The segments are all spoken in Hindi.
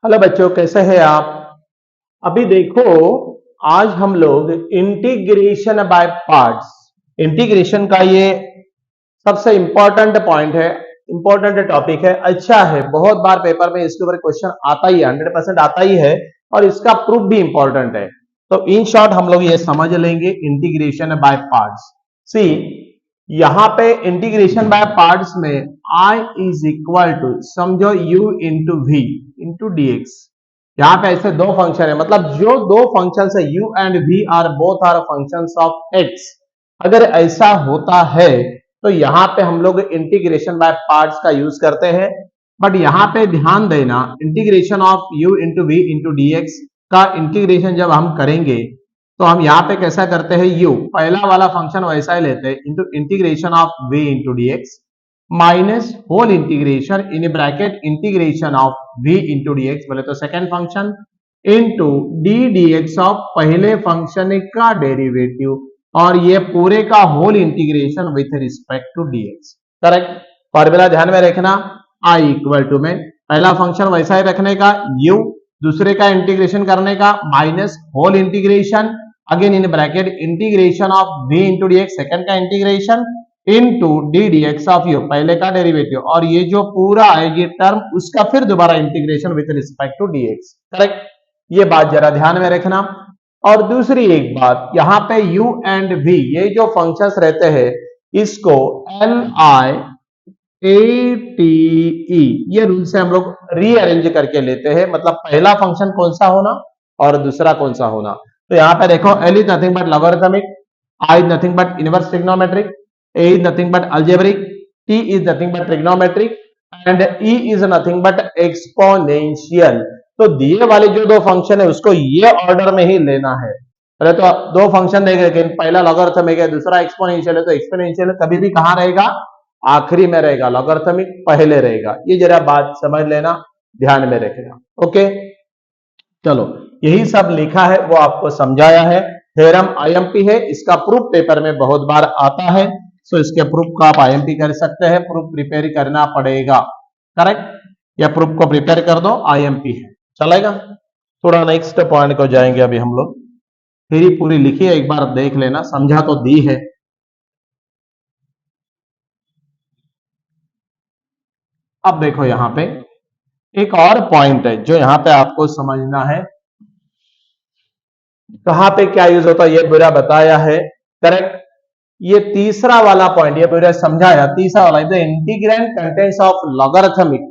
हेलो बच्चों, कैसे हैं आप। अभी देखो, आज हम लोग इंटीग्रेशन बाय पार्ट्स, इंटीग्रेशन का ये सबसे इंपॉर्टेंट पॉइंट है, इंपॉर्टेंट टॉपिक है, अच्छा है। बहुत बार पेपर में इसके ऊपर क्वेश्चन आता ही है, 100% आता ही है, और इसका प्रूफ भी इंपॉर्टेंट है। तो इन शॉर्ट हम लोग ये समझ लेंगे इंटीग्रेशन बाय पार्ट्स। सी, यहां पे इंटीग्रेशन बाय पार्ट्स में I इज इक्वल टू, समझो u into v into D x. यहां पे ऐसे दो फंक्शन है, मतलब जो दो फंक्शन है u and v are both are functions of x। अगर ऐसा होता है तो यहां पे हम लोग इंटीग्रेशन बाय पार्ट्स का यूज करते हैं। बट यहां पे ध्यान देना, integration of u into v into D x का इंटीग्रेशन जब हम करेंगे तो हम यहाँ पे कैसा करते हैं, u पहला वाला फंक्शन वैसा ही लेते हैं into integration of v into D x minus whole integration in bracket integration of v into D x, बोले तो second function, into D D x of पहले फंक्शन का डेरिवेटिव, और ये पूरे का whole integration with respect to d x. Correct formula ध्यान में रखना, i इक्वल टू में पहला फंक्शन वैसा ही रखने का u, दूसरे का इंटीग्रेशन करने का minus whole integration again in bracket integration of v into D X, second का integration into D D x of u, पहले का डेरिवेटिव, और ये जो पूरा है ये टर्म उसका फिर दोबारा integration with respect to d x. Correct, ये बात जरा ध्यान में रखना। और दूसरी एक बात, यहाँ पे u एंड v ये जो फंक्शंस रहते हैं इसको LIATE ये रूल से हम लोग रीअरेंज करके लेते हैं, मतलब पहला फंक्शन कौन सा होना और दूसरा कौन सा होना। तो यहाँ पे देखो, L is nothing but logarithmic, I is nothing but inverse trigonometric, A is nothing but algebraic, T is nothing but trigonometric and E is nothing but exponential. तो दिए वाले जो दो फंक्शन है उसको ये ऑर्डर में ही लेना है। पहले तो दो फंक्शन देंगे, पहला लॉगरिथमिक है दूसरा एक्सपोनेंशियल है, तो एक्सपोनेंशियल कभी भी कहां रहेगा, आखिरी में रहेगा, लॉगरिथमिक पहले रहेगा। ये जरा बात समझ लेना, ध्यान में रखना। ओके, चलो यही सब लिखा है वो आपको समझाया है। थ्योरम आईएमपी है, इसका प्रूफ पेपर में बहुत बार आता है, सो इसके प्रूफ को आप आईएमपी कर सकते हैं, प्रूफ प्रिपेयर करना पड़ेगा। करेक्ट, या प्रूफ को प्रिपेयर कर दो, आईएमपी है, चलेगा। थोड़ा नेक्स्ट पॉइंट को जाएंगे अभी हम लोग, थ्योरी पूरी लिखी है, एक बार देख लेना, समझा तो दी है। अब देखो यहां पे एक और पॉइंट है जो यहां पे आपको समझना है, कहां पे क्या यूज होता है ये पूरा बताया है। करेक्ट, ये तीसरा वाला पॉइंट ये पूरा समझाया, तीसरा वाला the integrant contents of logarithmic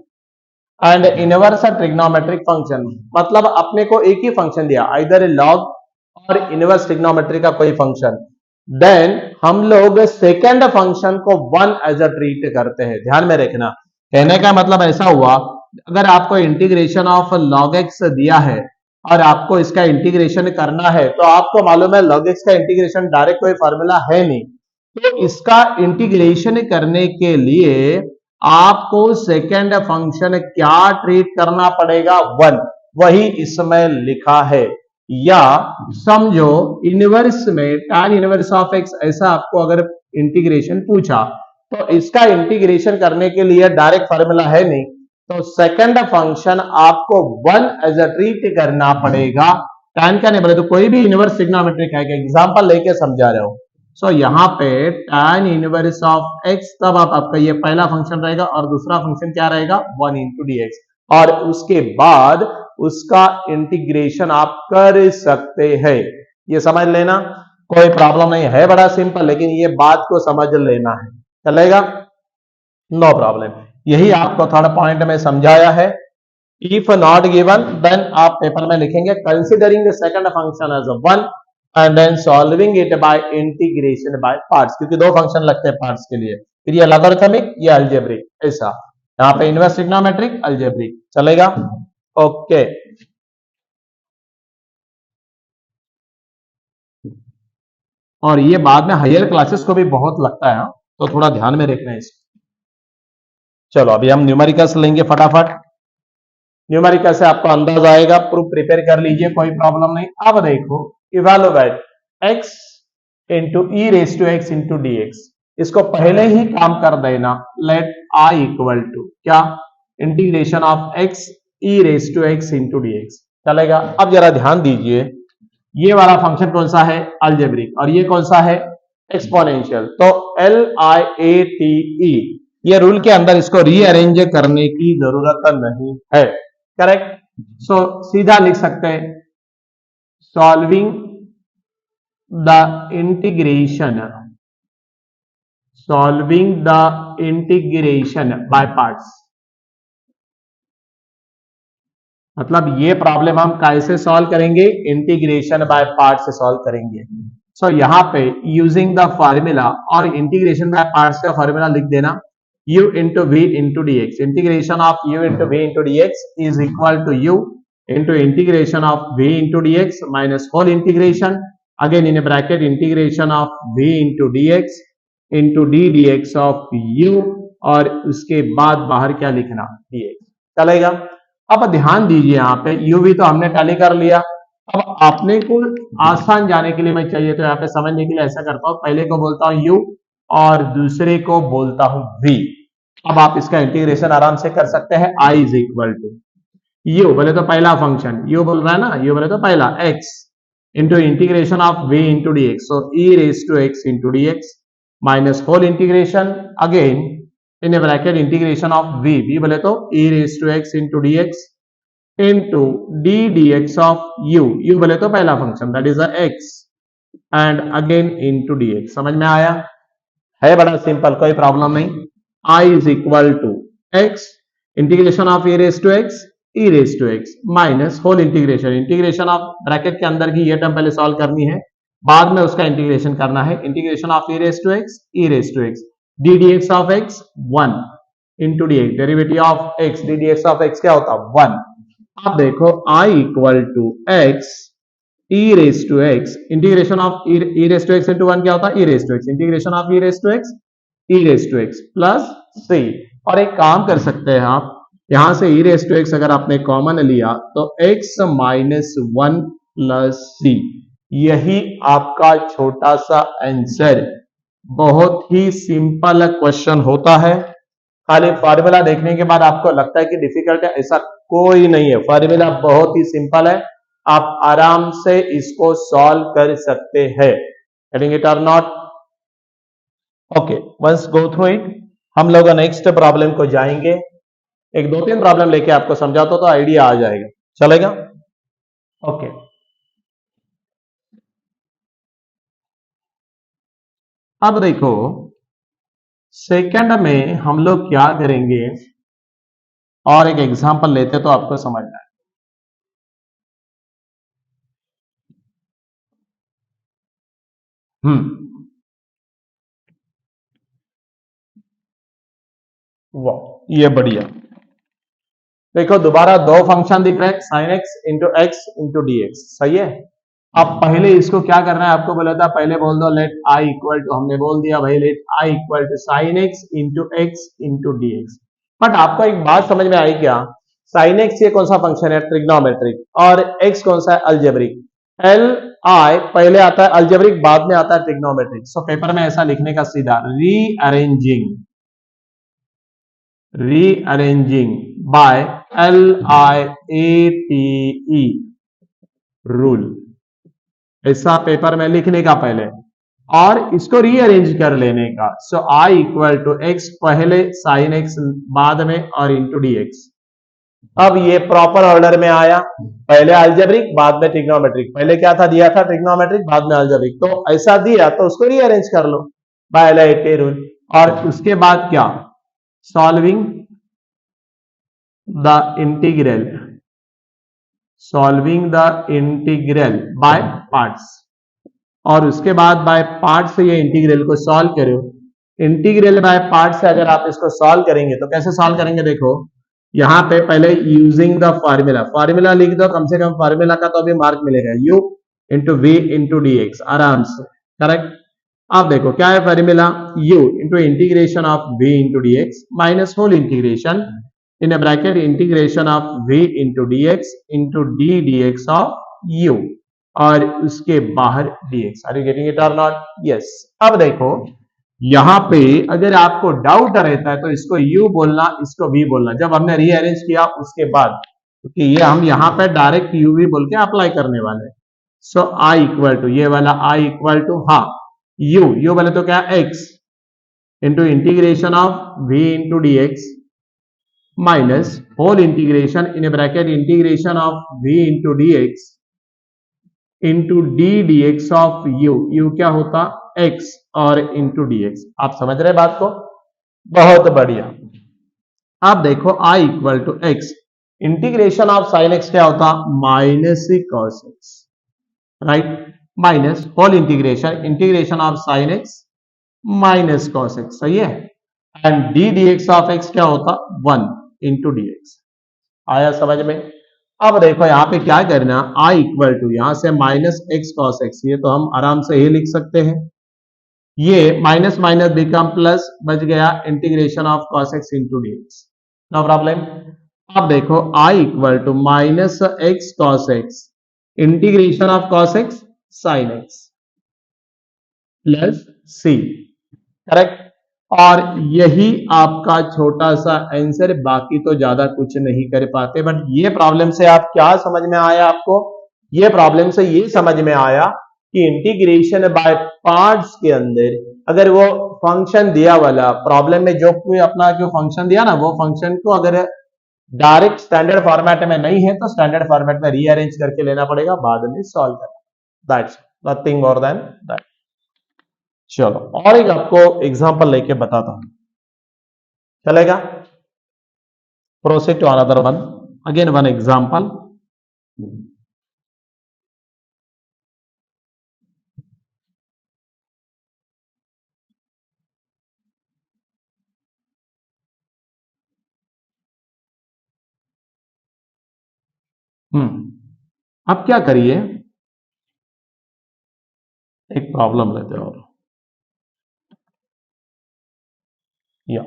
and inverse trigonometric function, मतलब अपने को एक ही फंक्शन दिया, आइदर लॉग और इनवर्स ट्रिग्नोमेट्री का कोई फंक्शन, देन हम लोग सेकेंड फंक्शन को वन एज अ ट्रीट करते हैं। ध्यान में रखना, कहने का मतलब ऐसा हुआ, अगर आपको इंटीग्रेशन ऑफ लॉग एक्स दिया है और आपको इसका इंटीग्रेशन करना है, तो आपको मालूम है लॉग एक्स का इंटीग्रेशन डायरेक्ट कोई फॉर्मूला है नहीं, तो इसका इंटीग्रेशन करने के लिए आपको सेकेंड फंक्शन क्या ट्रीट करना पड़ेगा, वन, वही इसमें लिखा है। या समझो इनवर्स में tan इनवर्स ऑफ एक्स, ऐसा आपको अगर इंटीग्रेशन पूछा तो इसका इंटीग्रेशन करने के लिए डायरेक्ट फार्मूला है नहीं, तो सेकंड फंक्शन आपको वन एज अ ट्रीट करना पड़ेगा। tan का नहीं बोले तो कोई भी इनवर्स ट्रिग्नोमेट्रिक है, एग्जांपल लेके समझा रहे हो। सो यहाँ पे tan इनवर्स ऑफ x, तब आपका ये पहला फंक्शन रहेगा और दूसरा फंक्शन क्या रहेगा, वन इंटू डी एक्स, और उसके बाद उसका इंटीग्रेशन आप कर सकते हैं। ये समझ लेना, कोई प्रॉब्लम नहीं है, बड़ा सिंपल, लेकिन ये बात को समझ लेना है, चलेगा, नो प्रॉब्लम। यही आपको थर्ड पॉइंट में समझाया है। इफ नॉट गिवन देन आप पेपर में लिखेंगे considering the second function as one and then solving it by integration by parts, क्योंकि दो फंक्शन लगते हैं पार्ट्स के लिए, फिर ये लॉगरिथमिक, ये अलजेब्रिक, ऐसा यहाँ पे इनवर्स ट्रिग्नोमेट्रिक, अलजेब्रिक, चलेगा। ओके, और ये बाद में हायर क्लासेस को भी बहुत लगता है, तो थोड़ा ध्यान में रखना है इसको। चलो अभी हम न्यूमेरिकल्स लेंगे फटाफट, न्यूमेरिकल से आपको अंदाजा आएगा, प्रूफ प्रिपेयर कर लीजिए, कोई प्रॉब्लम नहीं। अब देखो, evaluate x into e raise to x into D x, इसको पहले ही काम कर देना, लेट i इक्वल टू क्या, integration of x e raise to x into D x चलेगा। अब जरा ध्यान दीजिए, ये वाला फंक्शन कौन सा है, अलजेब्रिक, और ये कौन सा है, एक्सपोनेंशियल। तो LIATE ये रूल के अंदर इसको रीअरेंज करने की जरूरत नहीं है, करेक्ट। सो सीधा लिख सकते हैं solving the integration by parts. मतलब ये प्रॉब्लम हम कैसे सॉल्व करेंगे, इंटीग्रेशन बाय पार्ट से सॉल्व करेंगे। सो यहाँ पे यूजिंग द फॉर्मूला, और इंटीग्रेशन बाय पार्ट्स का फॉर्मूला लिख देना, u into v into dx, integration of u into v into dx is equal to u into integration of v into dx minus whole integration again in a bracket integration of v into dx into d dx of u, और उसके बाद बाहर क्या लिखना, dx चलेगा। अब ध्यान दीजिए यहाँ पे u v तो हमने टैली कर लिया। अब आपने को आसान जाने के लिए मैं चाहिए तो यहाँ पे समझने के लिए ऐसा करता हूँ, पहले को बोलता हूँ u और दूसरे को बोलता हूं v। अब आप इसका इंटीग्रेशन आराम से कर सकते हैं, i is equal to u बोले तो पहला फंक्शन u बोल रहा है ना, u बोले तो पहला x into integration of v into D x, so e raise to x into D x minus whole integration again in a bracket integration of v, v बोले तो e raise to x into D x into d dx of u बोले तो पहला function that is x and again into dx। समझ में आया, है बड़ा सिंपल, कोई प्रॉब्लम नहीं। i is equal to x integration of e raise to x minus whole integration of bracket के अंदर की ये टर्म पहले सॉल्व करनी है, बाद में उसका इंटीग्रेशन करना है, integration of e raise to x d dx of x 1 into dx, derivative of x d dx of x क्या होता है 1। अब देखो i equal to x e raise to x integration of e raise to x into 1 क्या होता है, e raise to x integration of e raise to x plus c। और एक काम कर सकते हैं आप, यहां से e रेस टू x अगर आपने कॉमन लिया तो x माइनस 1 प्लस c, यही आपका छोटा सा आंसर। बहुत ही सिंपल क्वेश्चन होता है, खाली फॉर्मूला देखने के बाद आपको लगता है कि डिफिकल्ट है, ऐसा कोई नहीं है। फॉर्मूला बहुत ही सिंपल है, आप आराम से इसको सॉल्व कर सकते हैं। Getting it or not? Okay, once go through it. हम लोग नेक्स्ट प्रॉब्लम को जाएंगे, एक 2-3 प्रॉब्लम लेके आपको समझाता तो आइडिया आ जाएगा, चलेगा? ओके, अब देखो सेकंड में हम लोग क्या करेंगे, और एक एग्जांपल लेते तो आपको समझना है। वाह, ये बढ़िया। देखो दोबारा दो फंक्शन दिख रहे हैं, sign x into x into D x, सही है। अब पहले इसको क्या करना है, आपको बोला था पहले बोल दो लेट आई इक्वल टू, हमने बोल दिया भाई let I equal to sine x into D x. But आपको एक बात समझ में आई क्या, साइन एक्स ये कौन सा फंक्शन है, ट्रिग्नोमेट्रिक, और एक्स कौन सा है, अलजेब्रिक। एल आई पहले आता है अलजेब्रिक, बाद में आता है ट्रिग्नोमेट्रिक। सो पेपर में ऐसा लिखने का सीधा रीअरेंजिंग बाय LIATE रूल, ऐसा पेपर में लिखने का पहले, और इसको रीअरेंज कर लेने का। सो आई इक्वल टू एक्स पहले, साइन एक्स बाद में, और इंटू डी एक्स। अब ये प्रॉपर ऑर्डर में आया, पहले अलजेब्रिक बाद में ट्रिग्नोमेट्रिक, पहले क्या था दिया था ट्रिग्नोमेट्रिक बाद में अलजेब्रिक, तो ऐसा दिया तो उसको रीअरेंज कर लो बाय LIATE रूल। और उसके बाद क्या, solving the integral by parts, और उसके बाद बाय पार्ट से ये इंटीग्रल को सॉल्व करो। इंटीग्रल बाय पार्ट से अगर आप इसको सॉल्व करेंगे तो कैसे सॉल्व करेंगे, देखो यहां पे पहले यूजिंग द फॉर्मूला लिख दो, कम से कम फॉर्मूला का तो अभी मार्क मिलेगा, u into v into D x, आराम से, करेक्ट। आप देखो क्या है formula, u into integration of v into D x minus whole integration in a bracket integration of v into D x into D D x of u, और उसके बाहर dx। Are you getting it or not? Yes. अब देखो यहां पे अगर आपको डाउट रहता है तो इसको u बोलना, इसको v बोलना। जब हमने रीअरेंज किया उसके बाद क्योंकि ये हम यहाँ पे डायरेक्ट u v बोल के अप्लाई करने वाले हैं। सो आई इक्वल टू ये वाला आई इक्वल टू हाँ यू बोले तो क्या x into integration of v into D x minus whole integration in bracket integration of v into D x into D x of u क्या होता x और इंटू डी एक्स। आप समझ रहे बात को? बहुत बढ़िया। आप देखो i equal to x integration of sine x क्या होता minus cos x right minus whole integration of sine x minus cos x सही है and d x of x क्या होता 1 इंटू डी एक्स। आया समझ में? अब देखो यहाँ पे क्या करना आई इक्वल टू यहां से माइनस एक्स कॉस एक्स ये तो हम आराम से ही लिख सकते हैं ये माइनस माइनस बिकम प्लस बच गया integration of cos X into D X no problem. अब देखो I equal to minus X cos X integration of cos X sine X plus C correct और यही आपका छोटा सा आंसर बाकी तो ज्यादा कुछ नहीं कर पाते। बट ये प्रॉब्लम से आप क्या समझ में आया आपको? ये प्रॉब्लम से ये समझ में आया कि इंटीग्रेशन बाय पार्ट्स के अंदर अगर वो फंक्शन दिया वाला प्रॉब्लम में जो कोई अपना जो फंक्शन दिया ना वो फंक्शन को अगर डायरेक्ट स्टैंडर्ड फॉर्मेट में नहीं है तो स्टैंडर्ड फॉर्मेट में रीअरेंज करके लेना पड़ेगा बाद में सॉल्व करना। That's nothing more than that. चलो और एक आपको एग्जांपल लेके बताता हूं चलेगा? Proceed to another one again one example. अब क्या करिए एक प्रॉब्लम लेते हैं और या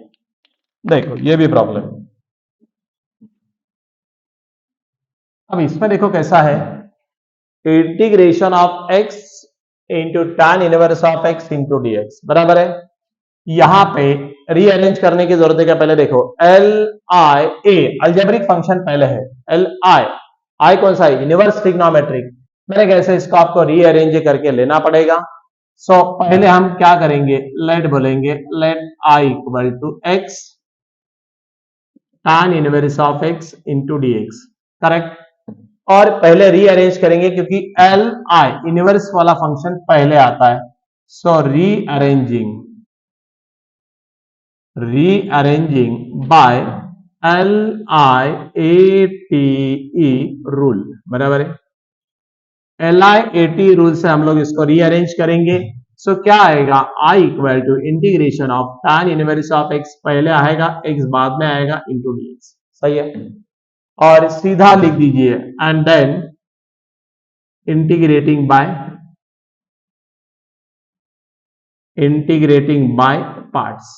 देखो ये भी प्रॉब्लम है। अब इसमें देखो कैसा है integration of x into tan inverse of x into D x बराबर है। यहां पे रीअरेंज करने की जरूरत है क्या? पहले देखो L I A algebraic function पहले है एल आई कौन सा है? Inverse trigonometric. मैंने कैसे इसको आपको रीअरेंज करके लेना पड़ेगा। सो पहले हम क्या करेंगे लेट बोलेंगे let I equal to X tan inverse of x into D x correct और पहले रीअरेंज करेंगे क्योंकि एल आई इनवर्स वाला फंक्शन पहले आता है। So rearranging by L I A T E rule बराबर है। L I A T rule से हम लोग इसको रीअरेंज करेंगे। सो क्या आएगा I equal to integration of tan inverse of x पहले आएगा x बाद में आएगा इंटू डी एक्स सही है और सीधा लिख दीजिए and then integrating by parts.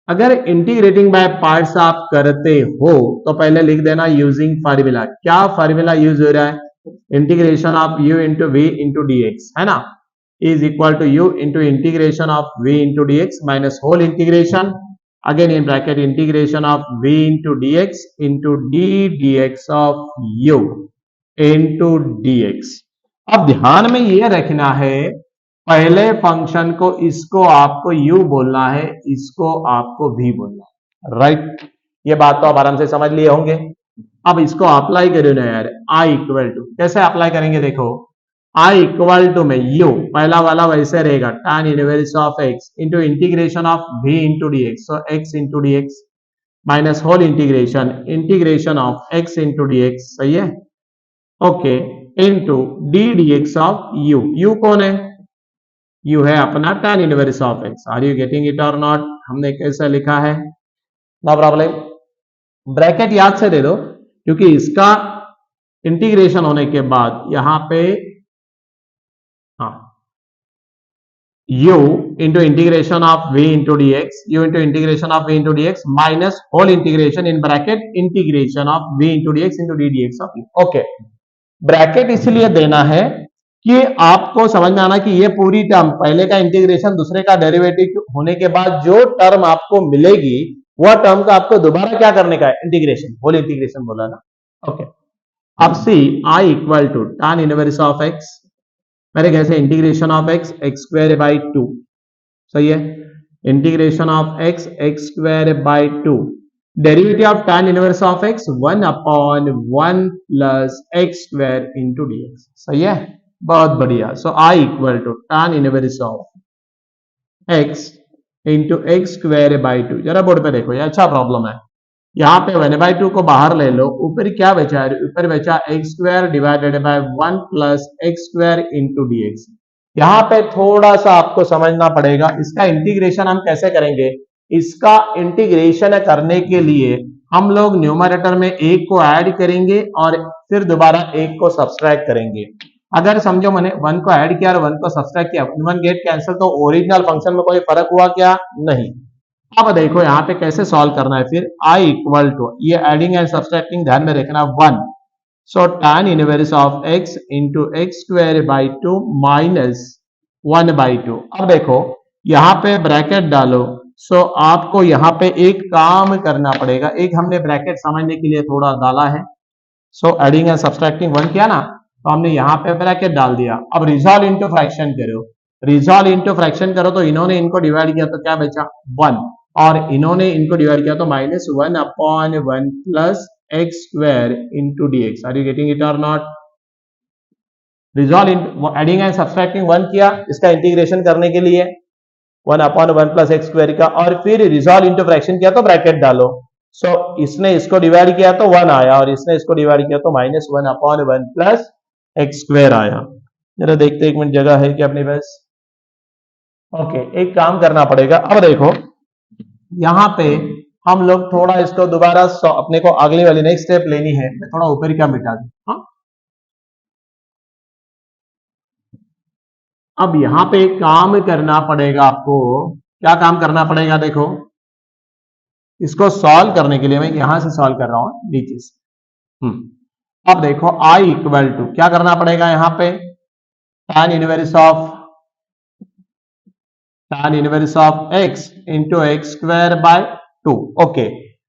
अगर इंटीग्रेटिंग बाय पार्ट्स आप करते हो तो पहले लिख देना यूजिंग फार्मूला। क्या फार्मूला यूज हो रहा है? Integration of u into v into D x है ना is equal to u into integration of v into D x minus whole integration again in bracket integration of v into dx into dx of u into dx। अब ध्यान में ये रखना है पहले फंक्शन को इसको आपको u बोलना है इसको आपको v बोलना है राइट। ये बात तो आप आराम से समझ लिए होंगे। अब इसको अप्लाई करो ना यार आई इक्वल टू कैसे अप्लाई करेंगे देखो आई इक्वल टू में u पहला वाला वैसे रहेगा tan inverse of x into integration of v into D x so x into D x minus whole integration of x into D x सही है okay into D x of u कौन है? u है अपना tan inverse of x। Are you getting it or not? हमने कैसे लिखा है नो प्रॉब्लम। ब्रैकेट याद से दे दो क्योंकि इसका इंटीग्रेशन होने के बाद यहां पे u into integration of v into dx u into integration of v into dx minus whole integration in bracket integration of v into dx into ddx of u। Okay bracket इसलिए देना है कि आपको समझ में आना कि ये पूरी टर्म पहले का इंटीग्रेशन दूसरे का डेरिवेटिव होने के बाद जो टर्म आपको मिलेगी वह टर्म का आपको दोबारा क्या करने का है इंटीग्रेशन होल इंटीग्रेशन बोला ना ओके, अब see I equal to tan inverse of X, मेरे कैसे integration of X X square by two, सही है, integration of X X square by two, derivative of tan inverse of X 1/1 plus X square into D x, सही है, बहुत बढ़िया। So I equal to tan inverse of X into x square by two, जरा बोर्ड पे देखो, ये अच्छा प्रॉब्लम है। यहाँ पे 1/2 को बाहर ले लो, ऊपर क्या बचा है, ऊपर बचा x square divided by 1 plus X square into D x. यहाँ पे थोड़ा सा आपको समझना पड़ेगा, इसका इंटीग्रेशन हम कैसे करेंगे। इसका इंटीग्रेशन करने के लिए हम लोग न्यूमरेटर में एक को ऐड करेंगे और फिर दोबारा एक को सब्सट्रैक्ट करेंगे। अगर समझो मैंने 1 को ऐड किया और 1 को सब्सट्रैक्ट किया, 1 गेट कैंसिल, तो ओरिजिनल फंक्शन में कोई फर्क हुआ क्या, नहीं। अब देखो यहाँ पे कैसे सॉल्व करना है, फिर आई इक्वल टू, ये एडिंग एंड सब्सट्रैक्टिंग ध्यान में रखना, 1, सो tan inverse of x into x square by to minus 1/2। अब देखो यहाँ पे ब्रैकेट डालो, सो आपको यहाँ पे एक काम करना पड़ेगा, एक हमने ब्रैकेट समझने के लिए थोड़ा डाला है, सो एडिंग एंड सब्सट्रैक्टिंग 1 किया ना, तो हमने यहाँ पे ब्रैकेट डाल दिया। अब रिजॉल्व इंटू फ्रैक्शन करो, रिजॉल्व इंटू फ्रैक्शन करो, तो इन्होंने इनको डिवाइड किया तो क्या बचा 1, और इन्होंने इनको डिवाइड किया तो -1/1 plus X square into D X. Are you getting it or not. Resolve in adding and subtracting 1 किया, इसका इंटीग्रेशन करने के लिए 1/1 प्लस एक्स स्क्वायर का, और फिर रिजॉल्व इंटू फ्रैक्शन किया तो ब्रैकेट डालो, सो इसने इसको डिवाइड किया तो 1 आया, और इसने इसको डिवाइड किया तो -1/1 प्लस एक्स स्क्वायर आया। जरा देखते एक मिनट, जगह है कि अपने पास। ओके, एक काम करना पड़ेगा। अब देखो यहाँ पे हम लोग थोड़ा इसको दोबारा अपने को अगली वाली नेक्स्ट स्टेप लेनी है, मैं थोड़ा ऊपर का मिटा दूं। हाँ, अब यहाँ पे काम करना पड़ेगा आपको, क्या काम करना पड़ेगा, देखो इसको सॉल्व करने के लिए मैं यहां से सॉल्व कर रहा हूं नीचे से। अब देखो आई इक्वल टू क्या करना पड़ेगा, यहाँ पे tan inverse of x into x square by 2। Okay,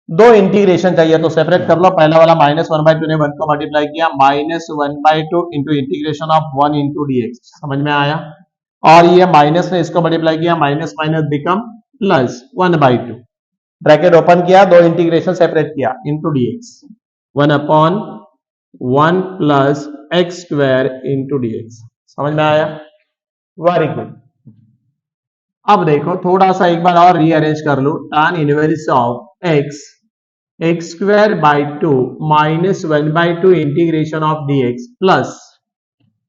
दो इंटीग्रेशन चाहिए तो सेपरेट कर लो, पहला वाला -1/2 ने 1 को मल्टीप्लाई किया, -1/2 into integration of 1 into D x, समझ में आया, और ये माइनस ने इसको मल्टीप्लाई किया, minus minus become plus 1/2, bracket open किया, दो इंटीग्रेशन सेपरेट किया, into D x 1/1 plus X square into D x, समझ में आया, वेरी गुड। अब देखो थोड़ा सा एक बार और रीअरेंज कर लो, tan inverse of x x square by 2 minus 1/2 integration of dx plus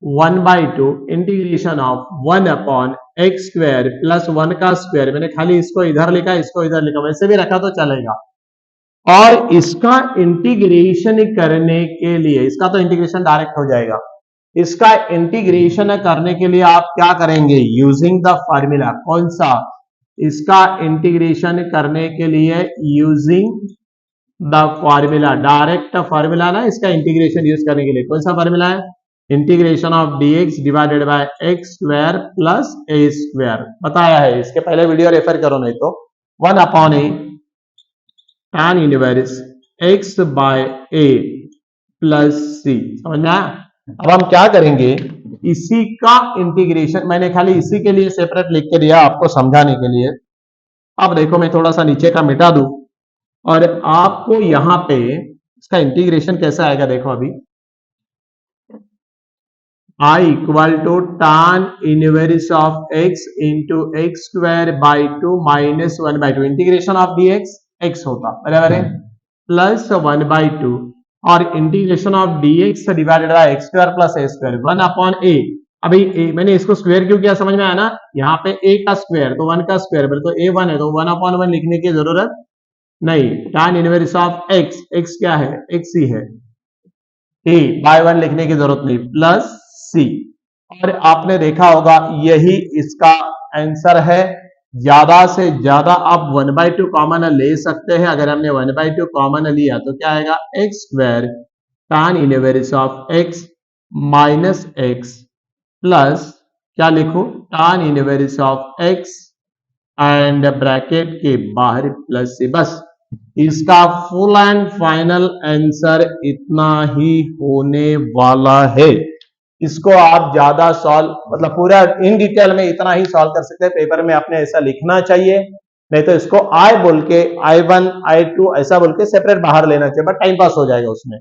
1/2 integration of 1/x square plus 1 का स्क्वायर, मैंने खाली इसको इधर लिखा, इसको इधर लिखा, वैसे भी रखा तो चलेगा। और इसका इंटीग्रेशन करने के लिए, इसका तो इंटीग्रेशन डायरेक्ट हो जाएगा, इसका इंटीग्रेशन करने के लिए आप क्या करेंगे, यूजिंग द फॉर्मूला, कौन सा, इसका इंटीग्रेशन करने के लिए using the formula, direct formula ना, इसका इंटीग्रेशन यूज करने के लिए कौन सा फॉर्मूला है, integration of dx divided by x square plus a square, बताया है, इसके पहले वीडियो रेफर करो, नहीं तो 1/a tan inverse x by a plus c, समझ में आया। अब हम क्या करेंगे, इसी का इंटीग्रेशन, मैंने खाली इसी के लिए सेपरेट लिख के दिया आपको समझाने के लिए। अब देखो मैं थोड़ा सा नीचे का मिटा दूं, और आपको यहां पे इसका इंटीग्रेशन कैसा आएगा, देखो अभी I equal to tan inverse of x into x square by 2 minus 1/2 integration of dx x होता, बराबर है, प्लस 1/2 और integration of dx divided by x square plus a square 1/a। अभी मैंने इसको स्क्वायर क्यों किया, समझ में आया ना, यहाँ पे a का स्क्वायर तो 1 का स्क्वायर, तो a1 है तो 1/1 लिखने की जरूरत नहीं, tan इनवर्स ऑफ x क्या है, x ही है, a बाय 1 लिखने की जरूरत नहीं, प्लस c, और आपने देखा होगा यही इसका आंसर है। ज्यादा से ज्यादा आप 1/2 कॉमन ले सकते हैं, अगर हमने 1/2 कॉमन लिया तो क्या आएगा, x square tan inverse of x minus x plus क्या लिखो, tan inverse of x and bracket के बाहर प्लस से, बस इसका फुल एंड फाइनल आंसर इतना ही होने वाला है। इसको आप ज्यादा सॉल्व मतलब पूरा इन डिटेल में इतना ही सॉल्व कर सकते हैं। पेपर में आपने ऐसा लिखना चाहिए, नहीं तो इसको आई बोल के I1 I2 ऐसा बोल के सेपरेट बाहर लेना चाहिए, बट टाइम पास हो जाएगा उसमें।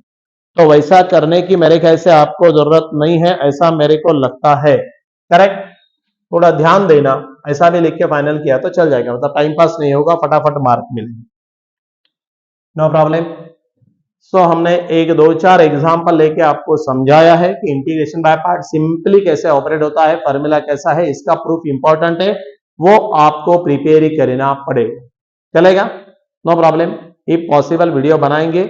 तो वैसा करने की मेरे ख्याल से आपको जरूरत नहीं है, ऐसा मेरे को लगता है। करेक्ट, थोड़ा ध्यान देना। ऐसा भी लिख के फाइनल किया तो चल जाएगा, मतलब टाइम पास नहीं होगा, फटाफट मार्क मिलेंगे। No problem. सो हमने एक दो चार एग्जाम्पल लेके आपको समझाया है कि इंटीग्रेशन बाय पार्ट सिंपली कैसे ऑपरेट होता है, फॉर्मूला कैसा है, इसका प्रूफ इंपॉर्टेंट है, वो आपको प्रिपेयर ही करना पड़ेगा। चलेगा, no problem. If possible video बनाएंगे,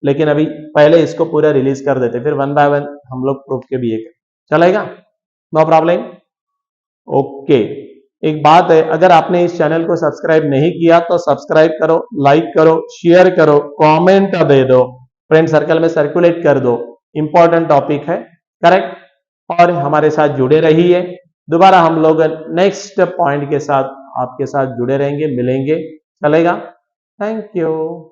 लेकिन अभी पहले इसको पूरा रिलीज कर देते, फिर वन बाय वन हम लोग प्रूफ के भी एक चलेगा। No problem, okay. एक बात है, अगर आपने इस चैनल को सब्सक्राइब नहीं किया तो सब्सक्राइब करो, लाइक करो, शेयर करो, कमेंट दे दो, फ्रेंड सर्कल में सर्कुलेट कर दो, इंपॉर्टेंट टॉपिक है। करेक्ट, और हमारे साथ जुड़े रहिए। दोबारा हम लोग नेक्स्ट पॉइंट के साथ आपके साथ जुड़े रहेंगे, मिलेंगे। चलेगा, थैंक यू।